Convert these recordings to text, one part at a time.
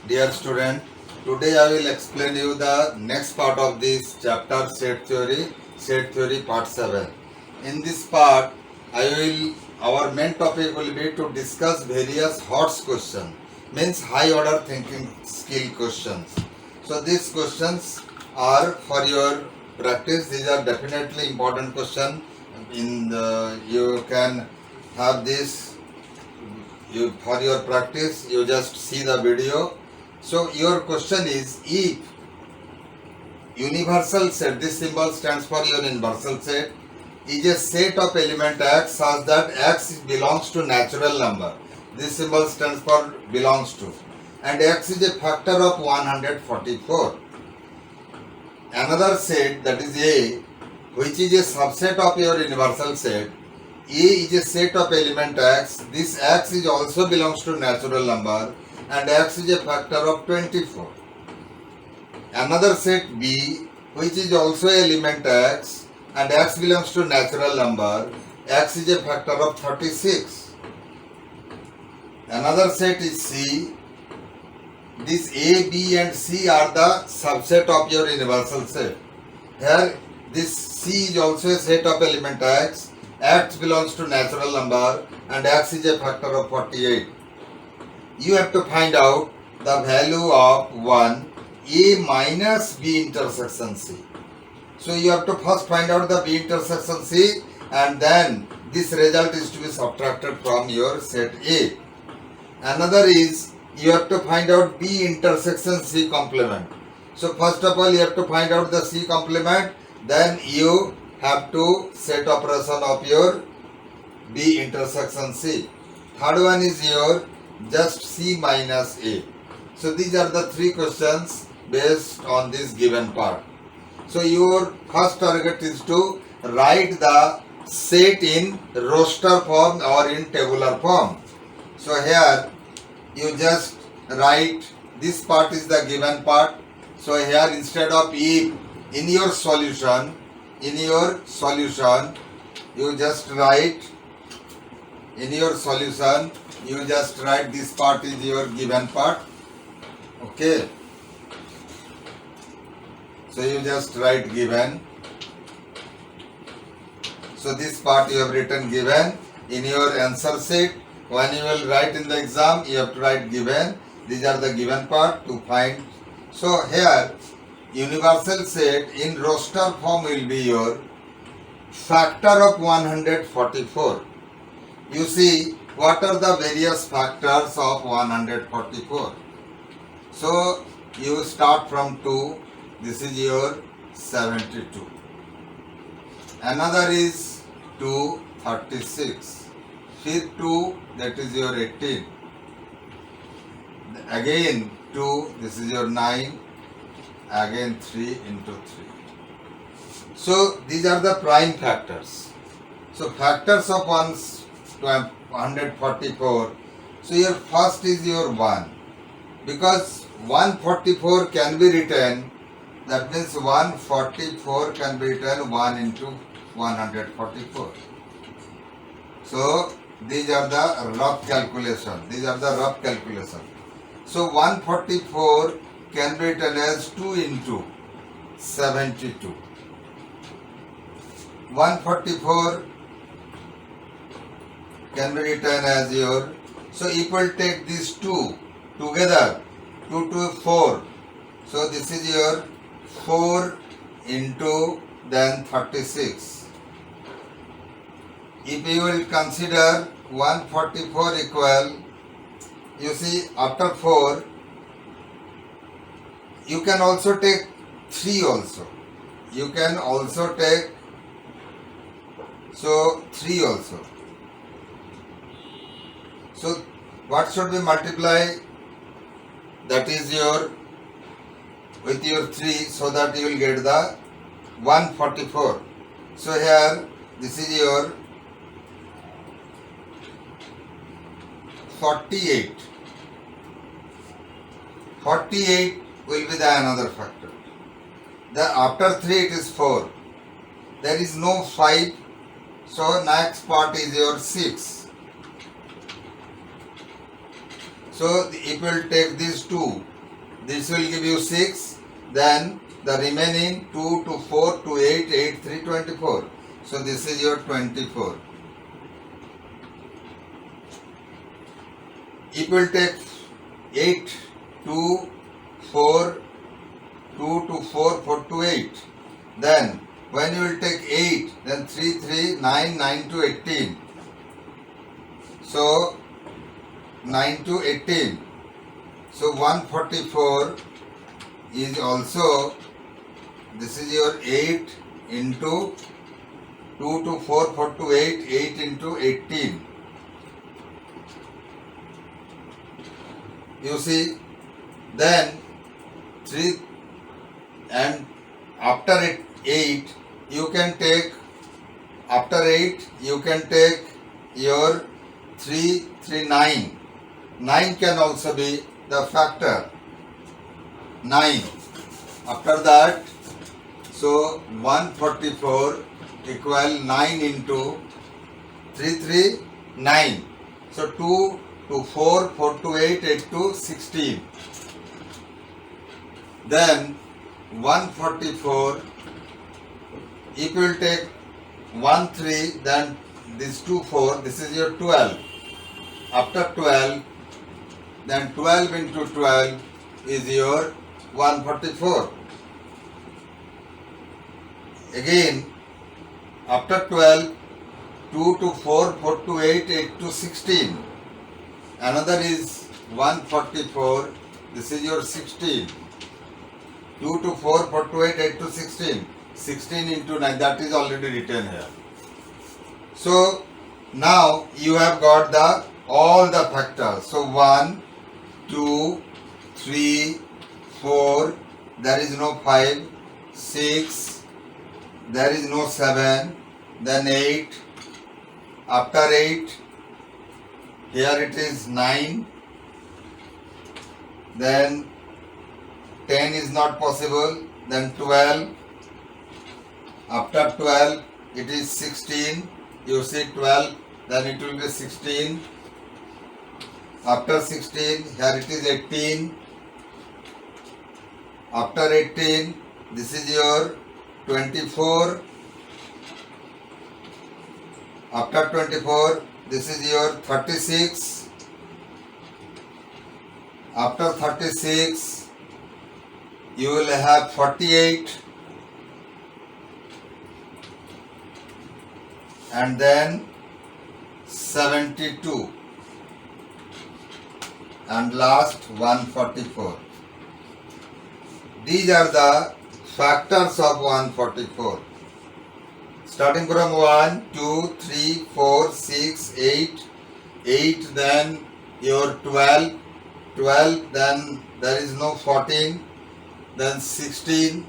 Dear student, today I will explain you the next part of this chapter set theory part 7. In this part, our main topic will be to discuss various HOTS questions, means high order thinking skill questions. So these questions are for your practice. These are definitely important questions. You can have this for your practice. You just see the video. So your question is, if universal set, this symbol stands for your universal set, is a set of element x such that x belongs to natural number. This symbol stands for belongs to, and x is a factor of 144. Another set, that is A, which is a subset of your universal set. A is a set of element x. This x is also belongs to natural number and x is a factor of 24. Another set B, which is also element x and x belongs to natural number, x is a factor of 36. Another set is C. This A, B and C are the subset of your universal set. Here this C is also a set of element x belongs to natural number and x is a factor of 48. You have to find out the value of 1 A minus B intersection C. So you have to first find out the B intersection C and then this result is to be subtracted from your set A. Another is you have to find out B intersection C complement. So first of all you have to find out the C complement, then you have to set operation of your B intersection C. Third one is your just C minus A. So these are the three questions based on this given part. So your first target is to write the set in roster form or in tabular form. So here you just write, this part is the given part. So here instead of if, in your solution you just write, this part is your given part. Okay, so you just write given. So this part you have written given. In your answer sheet, when you will write in the exam, you have to write given. These are the given part to find. So here universal set in roster form will be your factor of 144. You see what are the various factors of 144. So you start from 2, this is your 72. Another is 2, 36. Fifth 2, that is your 18. Again 2, this is your 9. Again 3 into 3. So these are the prime factors. So factors of 144. So your first is your 1. Because 144 can be written, that means 144 can be written 1 into 144. So these are the rough calculation. So 144 can be written as 2 into 72. 144 can be written as your, so you will take these 2 together, 2 to 4. So this is your 4 into then 36. If you will consider 144 equal, you see after 4, you can also take 3 also. You can also take, so 3 also. So what should we multiply? That is your, with your 3, so that you will get the 144. So here this is your 48. 48 will be the another factor. Then after 3 it is 4. There is no 5. So next part is your 6. So if you will take these 2 this will give you 6, then the remaining 2 to 4 to 8, 8, 3, 24. So this is your 24. If you will take 8 to 4, 2 to 4, 4 to 8, then when you will take 8, then 3, 3, 9, 9 to 18. So 9 to 18. So 144 is also, this is your 8 into 2 to 4, 4 to 8, 8 into 18. You see, then 3, and after 8 you can take, after 8 you can take your 3, 3, 9. 9 can also be the factor. 9. After that, so 144 equal 9 into 3, 3, 9. So 2 to 4, 4 to 8, 8 to 16. Then 144, if you will take 1, 3, then this 2, 4, this is your 12. After 12, then 12 into 12 is your 144. Again, after 12, 2 to 4, 4 to 8, 8 to 16. Another is 144, this is your 16. 2 to 4, 4 to 8, 8 to 16. 16 into 9, that is already written here. So now you have got all the factors. So 1, 2, 3, 4, there is no 5, 6, there is no 7, then 8, after 8, here it is 9, then 10 is not possible, then 12, after 12 it is 16, you see 12, then it will be 16, after 16 here it is 18, after 18 this is your 24, after 24 this is your 36, after 36 you will have 48, and then 72, and last 144. These are the factors of 144. Starting from 1, 2, 3, 4, 6, 8, 8, then your 12, 12, then there is no 14, then 16,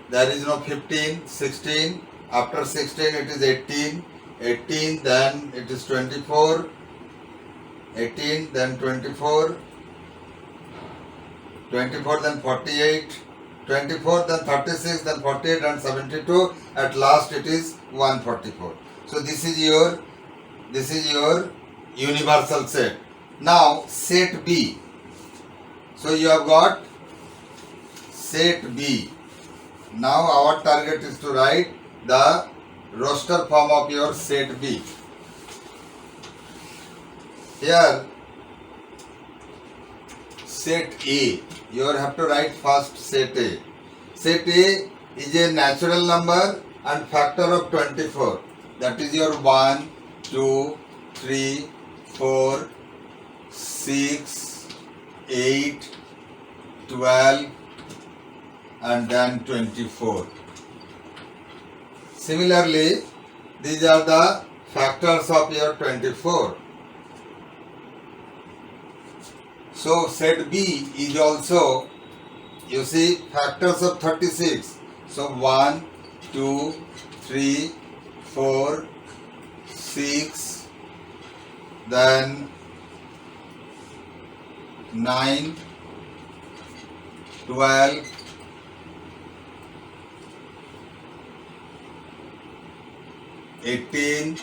there is no 15, 16, after 16 it is 18, 18, then it is 24, 18, then 24, 24, then 48, 24, then 36, then 48, and 72, at last it is 144. So this is your universal set. Now set B. So you have got set B. Now our target is to write the roster form of your set B. Here set A, you have to write first set A. Set A is a natural number and factor of 24. That is your 1, 2, 3, 4, 6, 8, 12, and then 24. Similarly, these are the factors of your 24. So set B is also, you see, factors of 36. So 1, 2, 3, 4, 6, then 9, 12, 18,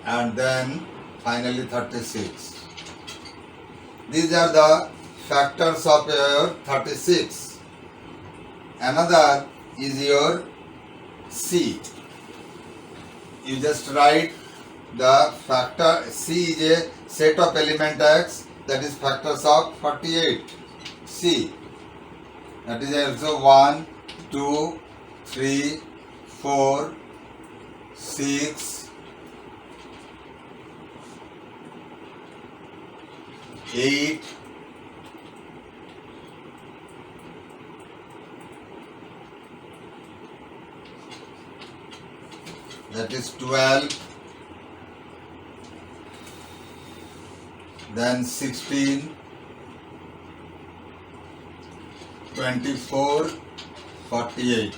and then finally 36. These are the factors of your 36. Another is your C. You just write the factor. C is a set of element x, that is factors of 48. C. That is also 1, 2, 3, 4, 6, 8, 12, then 16, 24, 48.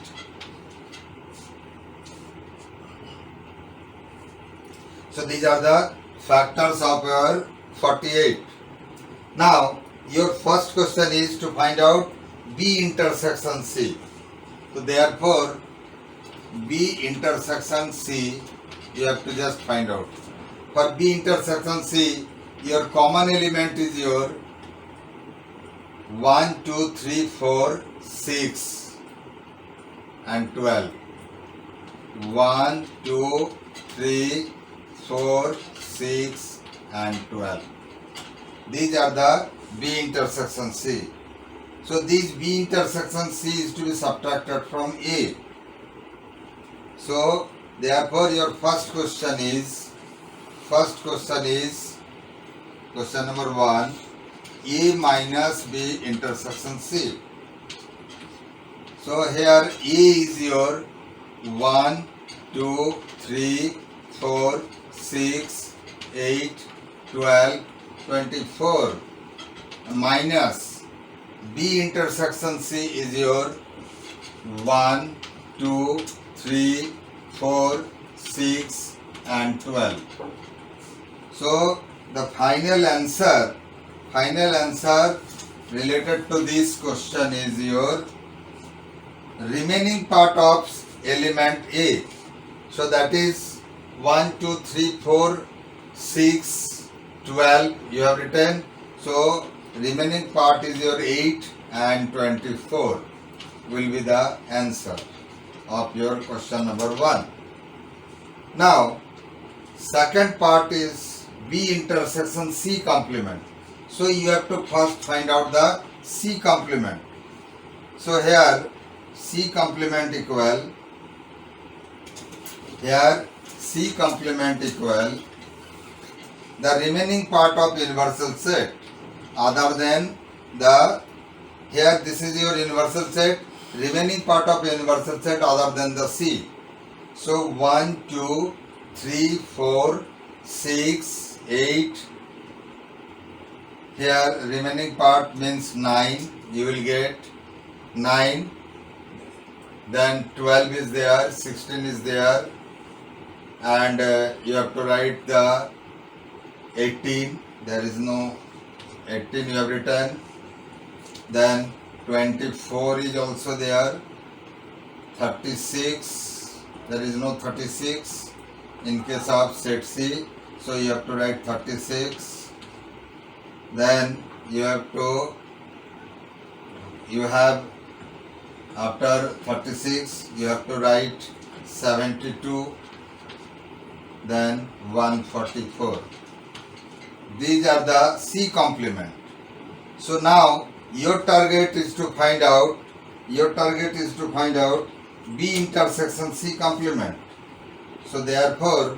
So these are the factors of your 48. Now your first question is to find out B intersection C. So therefore B intersection C you have to just find out. For B intersection C, your common element is your 1, 2, 3, 4, 6 and 12. 1, 2, 3, 4, 6 and 12. These are the B intersection C. So these B intersection C is to be subtracted from A. So therefore your first question is question number 1, A minus B intersection C. So here A is your 1, 2, 3, 4, 6, 8, 12, 24 minus B intersection C is your 1, 2, 3, 4, 6 and 12. So the final answer related to this question is your remaining part of element A. So that is 1, 2, 3, 4, 6, 12 you have written. So remaining part is your 8 and 24 will be the answer of your question number 1. Now second part is B intersection C complement. So you have to first find out the C complement. So here C complement equal the remaining part of universal set other than the, here this is your universal set, remaining part of universal set other than the C. So 1, 2, 3, 4, 6, 8, here remaining part means 9, you will get 9, then 12 is there, 16 is there, and you have to write the 18, there is no 18 you have written, then 24 is also there, 36, there is no 36 in case of set C, so you have to write 36, then you have after 36 you have to write 72, then 144. These are the C complement. So now your target is to find out B intersection C complement. So therefore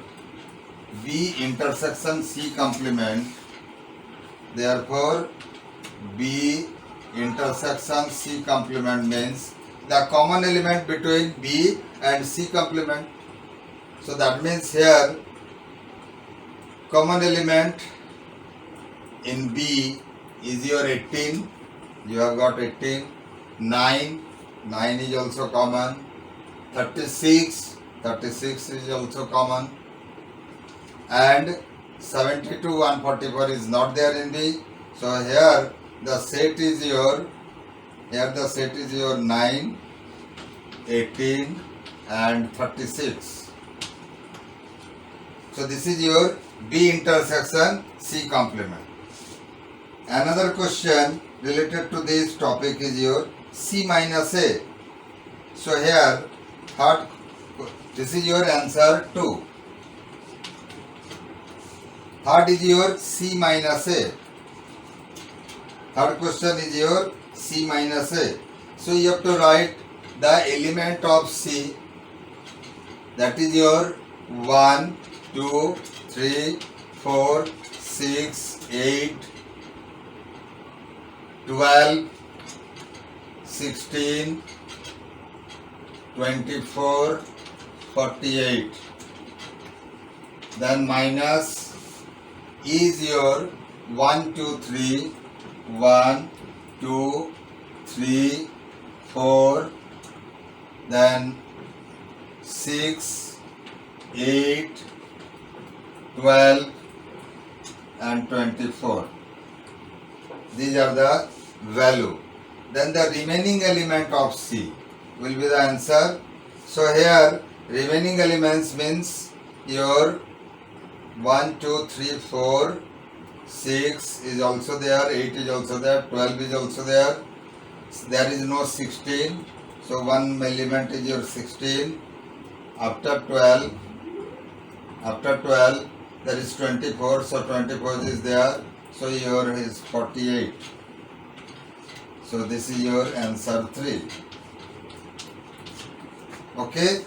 B intersection C complement, means the common element between B and C complement. So that means here common element in B is your 18, you have got 18, 9 is also common, 36 is also common, and 72, 144 is not there in B. So here the set is your 9, 18 and 36. So this is your B intersection C complement. Another question related to this topic is your C minus A. So here, third, this is your answer 2. Third is your C minus A. Third question is your C minus A. So you have to write the element of C, that is your 1, 2, 3, 4, 6, 8, 12, 16, 24, 48. Then minus is your 1, 2, 3, 1, 2, 3, 4, then 6, 8, 12 and 24. These are the value. Then the remaining element of C will be the answer. So here remaining elements means your 1, 2, 3, 4, 6 is also there, 8 is also there, 12 is also there. There is no 16. So one element is your 16. After 12 there is 24. So 24 is there. So your is 48. So this is your answer 3. Okay.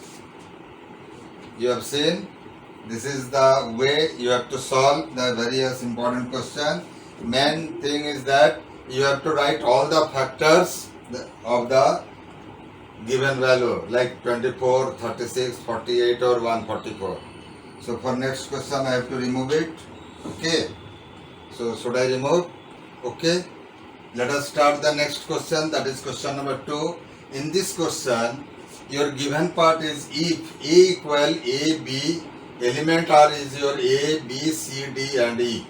You have seen. This is the way you have to solve the various important question. Main thing is that you have to write all the factors of the given value like 24, 36, 48 or 144. So for next question I have to remove it. Okay. So should I remove? Okay. Let us start the next question, that is question number 2. In this question your given part is if A equal AB, element R is your A, B, C, D and E.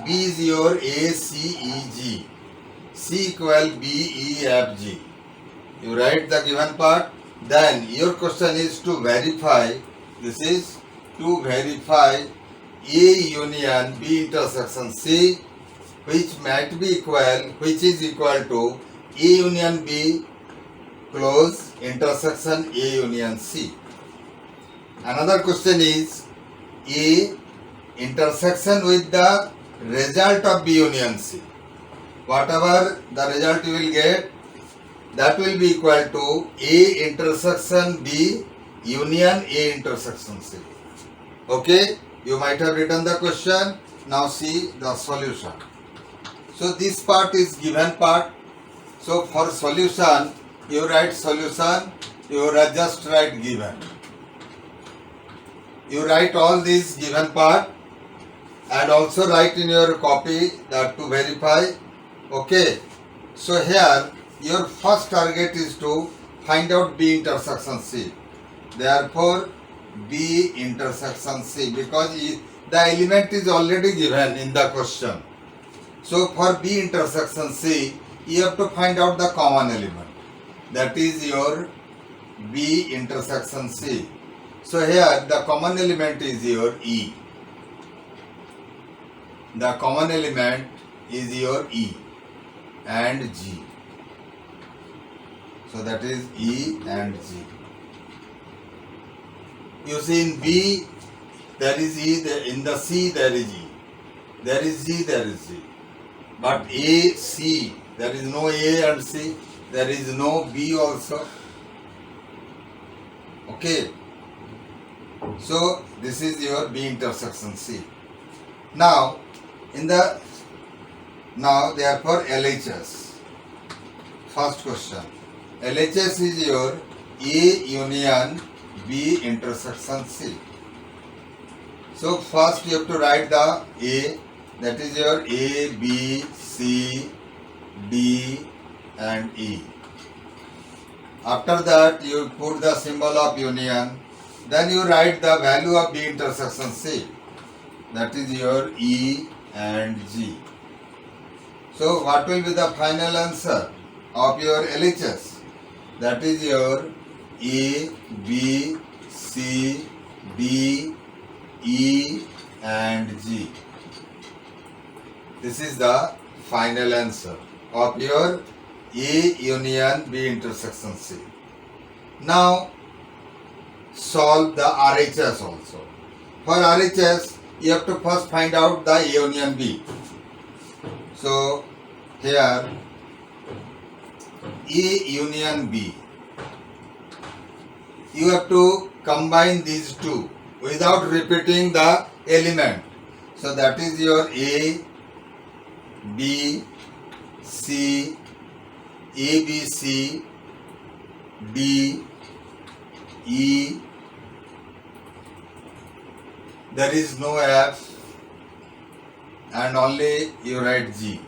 B is your A, C, E, G. C equal B, E, F, G. You write the given part. Then your question is to verify. This is to verify A union B intersection C, which might be equal, which is equal to A union B close intersection A union C. Another question is A intersection with the result of B union C. Whatever the result you will get, that will be equal to A intersection B union A intersection C. Okay, you might have written the question. Now see the solution. So this part is given part. So for solution, you write solution, you just write given. You write all these given part and also write in your copy that to verify. Okay. So here your first target is to find out B intersection C. Therefore B intersection C, because the element is already given in the question. So for B intersection C, you have to find out the common element. That is your B intersection C. So here the common element is your E. The common element is your E and G. So that is E and G. You see in B there is E, in the C there is E. There is G, there is G. But A, C, there is no A and C. There is no B also. Okay. So this is your B intersection C. Now therefore LHS. First question. LHS is your A union B intersection C. So first you have to write the A, that is your A, B, C, D and E. After that you put the symbol of union. Then you write the value of B intersection C. That is your E and G. So what will be the final answer of your LHS? That is your A, B, C, D, E and G. This is the final answer of your A union B intersection C. Now solve the RHS also. For RHS, you have to first find out the A union B. So here A union B, you have to combine these two without repeating the element. So that is your A, B, C, A, B, C, D, E. There is no F and only you write G.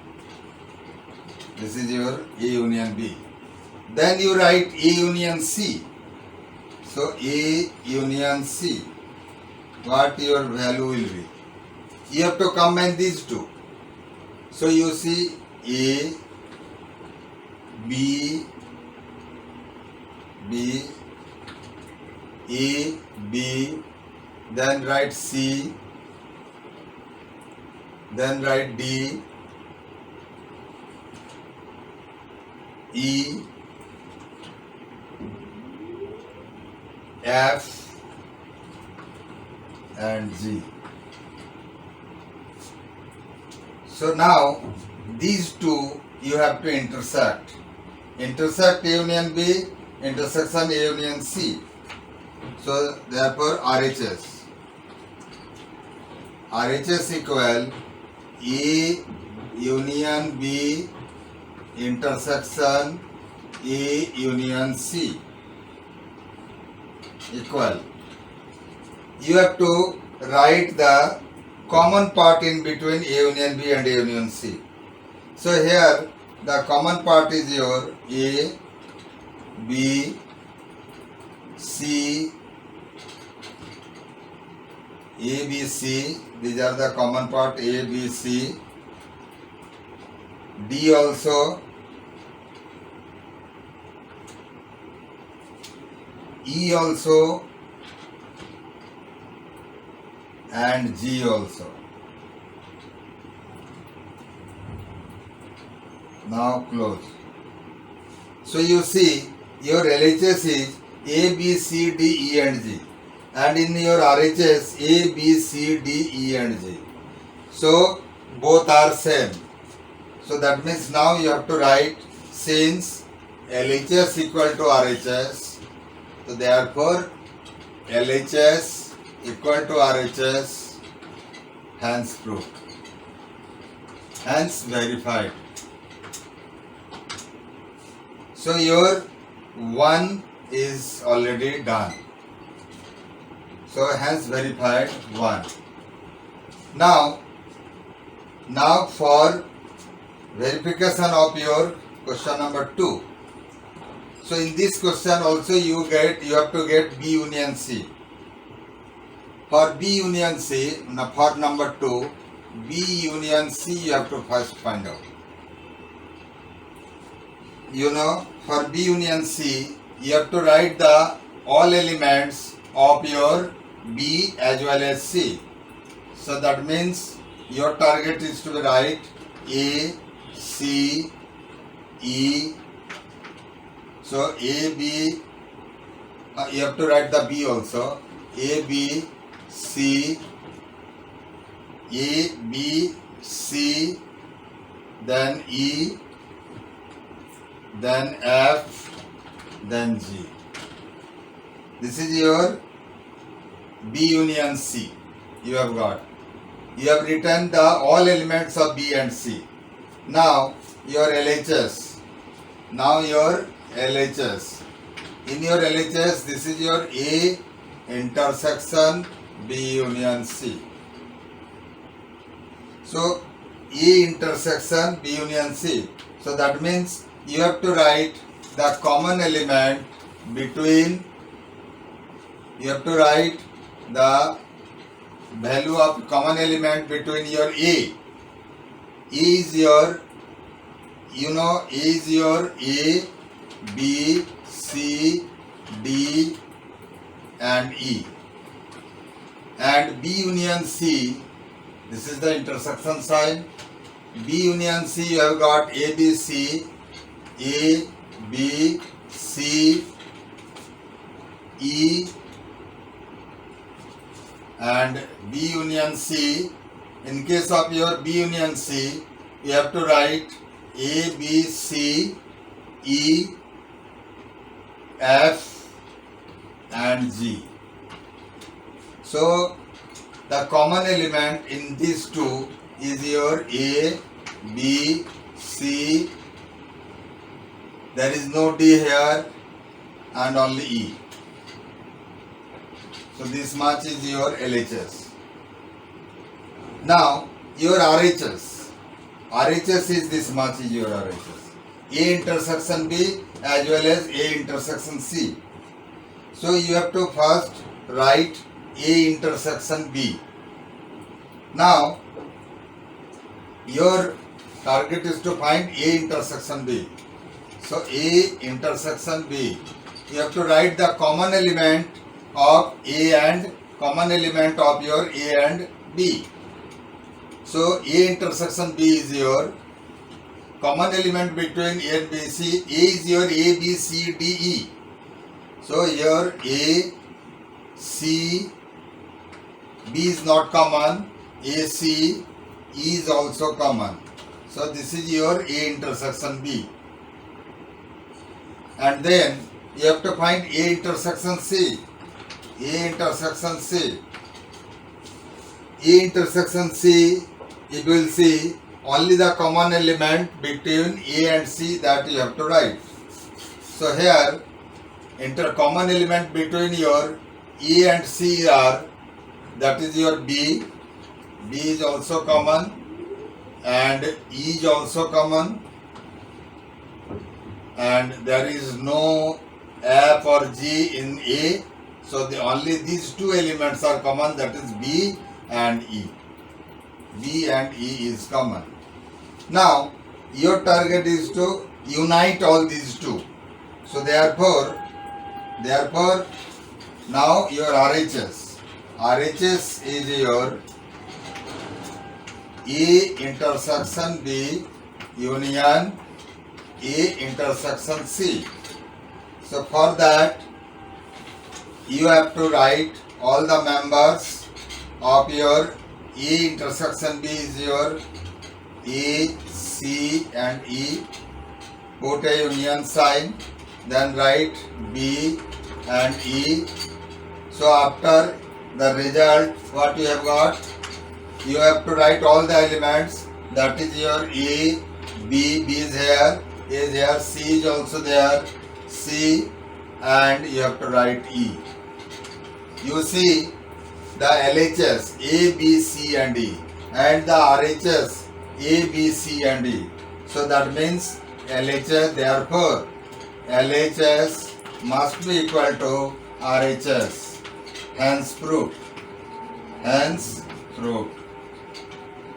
This is your A union B. Then you write A union C. So A union C, what your value will be? You have to combine these two. So you see A, B, B, A, B, then write C, then write D, E, F and G. So now these two you have to intersect. Intersect A union B, intersection A union C. So therefore RHS. RHS equal A union B intersection A union C equal. You have to write the common part in between A union B and A union C. So here the common part is your A, B, C, A, B, C. These are the common part A, B, C. D also. E also. And G also. Now close. So you see your LHS is A, B, C, D, E and G. And in your RHS A, B, C, D, E and G. So both are same. So that means now you have to write since LHS equal to RHS. So therefore LHS equal to RHS, hence proved, hence verified. So your 1 is already done. So hence verified 1. Now for verification of your question number 2. So in this question also you have to get B union C. For B union C, for number 2, B union C you have to first find out. You know, for B union C, you have to write the all elements of your B as well as C. So that means your target is to write A, C, E. So A, B, you have to write the B also. A, B, C, A, B, C, then E, then F, then G. This is your B union C. You have got. You have written the all elements of B and C. Now your LHS. Now your LHS. In your LHS, this is your A intersection B union C. So A intersection B union C. So that means you have to write the common element between, you have to write the value of common element between your A. A is your, you know, A is your A, B, C, D and E. And B union C, this is the intersection sign. B union C, you have got A, B, C, A, B, C, E, and B union C. In case of your B union C, you have to write A, B, C, E, F, and G. So the common element in these two is your A, B, C. There is no D here and only E. So this much is your LHS. Now your RHS. RHS is this much is your RHS. A intersection B as well as A intersection C. So you have to first write A intersection B. Now your target is to find A intersection B. So A intersection B. You have to write the common element of A and common element of your A and B. So A intersection B is your common element between A and B. C. A is your A, B, C, D, E. So here A, C, B is not common. A, C, E is also common. So this is your A intersection B. And then you have to find A intersection C. A intersection C. A intersection C, you will see only the common element between A and C that you have to write. So here, common element between your A and C are, that is your B. B is also common and E is also common, and there is no F or G in A. So only these two elements are common, that is B and E. B and E is common. Now your target is to unite all these two. So therefore now your RHS. RHS is your A intersection B union A intersection C. So for that you have to write all the members of your A intersection B is your A, C and E. Put a union sign, then write B and E. So after the result, what you have got? You have to write all the elements, that is your A, B is here, A is here, C is also there, C, and you have to write E. You see the LHS A, B, C and E and the RHS A, B, C and E. So that means LHS, therefore LHS must be equal to RHS. Hence proved. Hence proved.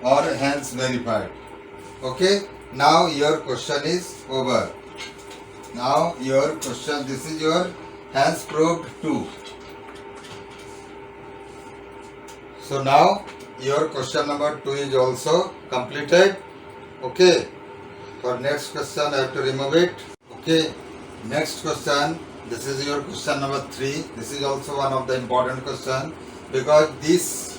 Or hence verified. Okay. Now your question is over. Now your question, this is your hence proved 2. So now your question number 2 is also completed. Okay. For next question I have to remove it. Okay. Next question. This is your question number 3. This is also one of the important question, because this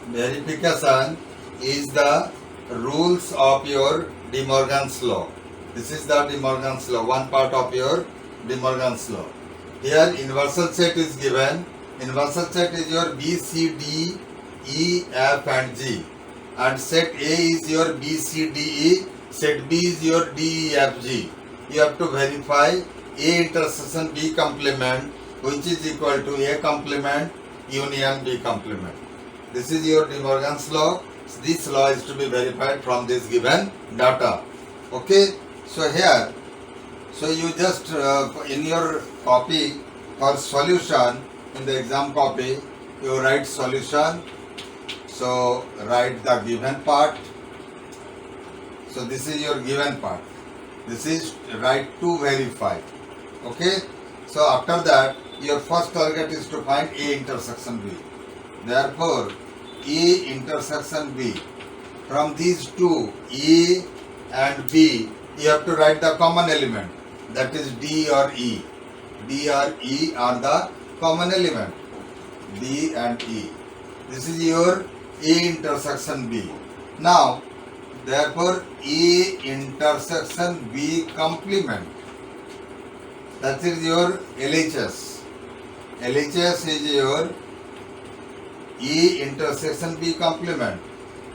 verification is the rules of your De Morgan's law. This is the De Morgan's law, one part of your De Morgan's law. Here universal set is given. Universal set is your B, C, D, E, F and G. And set A is your B, C, D, E. Set B is your D, E, F, G. You have to verify A intersection B complement, which is equal to A complement union B complement. This is your De Morgan's law. This law is to be verified from this given data. Okay. So here, so you just in your copy for solution, in the exam copy, you write solution. So write the given part. So this is your given part. This is write to verify. Okay. So after that, your first target is to find A intersection B. Therefore, A intersection B. from these two, A and B, you have to write the common element, that is D or E. D or E are the common element, D and E. This is your A intersection B. Now, therefore, A intersection B complement, that is your LHS. LHS is your A intersection B complement.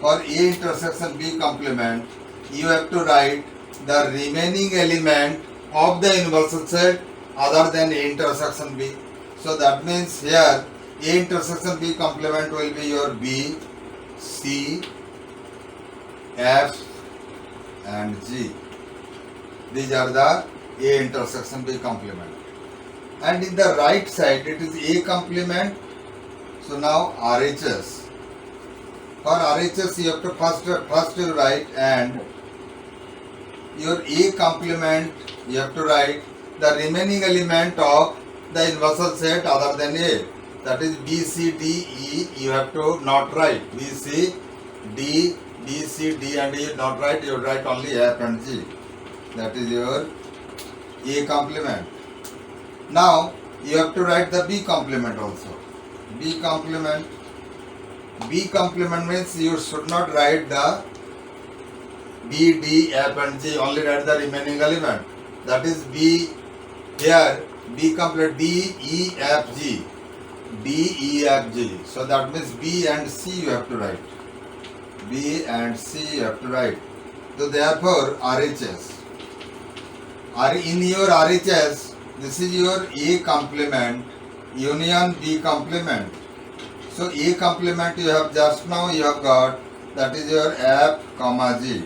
For A intersection B complement, you have to write the remaining element of the universal set other than A intersection B. So that means here A intersection B complement will be your B, C, F and G. These are the A intersection B complement. And in the right side it is A complement. So now RHS. For RHS you have to first you write, and your A complement you have to write the remaining element of the universal set other than A. That is B, C, D, E. You have to not write B, C, D, B, C, D and E not write. You write only F and G. That is your A complement. Now you have to write the B complement also. B complement. B complement means you should not write the B, D, F and G, only write the remaining element. That is B, here B complement D, E, F, G. D, E, F, G. So that means B and C you have to write. B and C you have to write. So therefore RHS. In your RHS, this is your A complement union B complement. So A complement you have just now you have got, that is your F, comma G.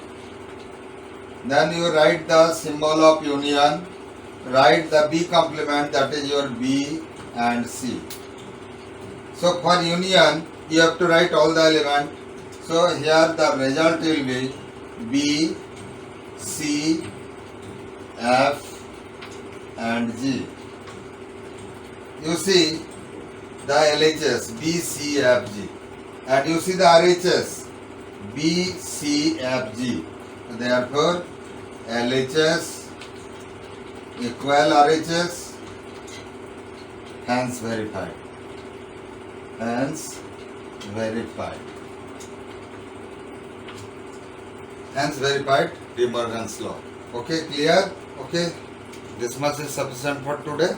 Then you write the symbol of union, write the B complement, that is your B and C. So for union you have to write all the elements. So here the result will be B, C, F and G. You see the LHS B, C, F, G, and you see the RHS B, C, F, G. Therefore LHS equal RHS, hence verified. Hence verified. Hence verified De Morgan's law. Okay, clear? Okay, this much is sufficient for today.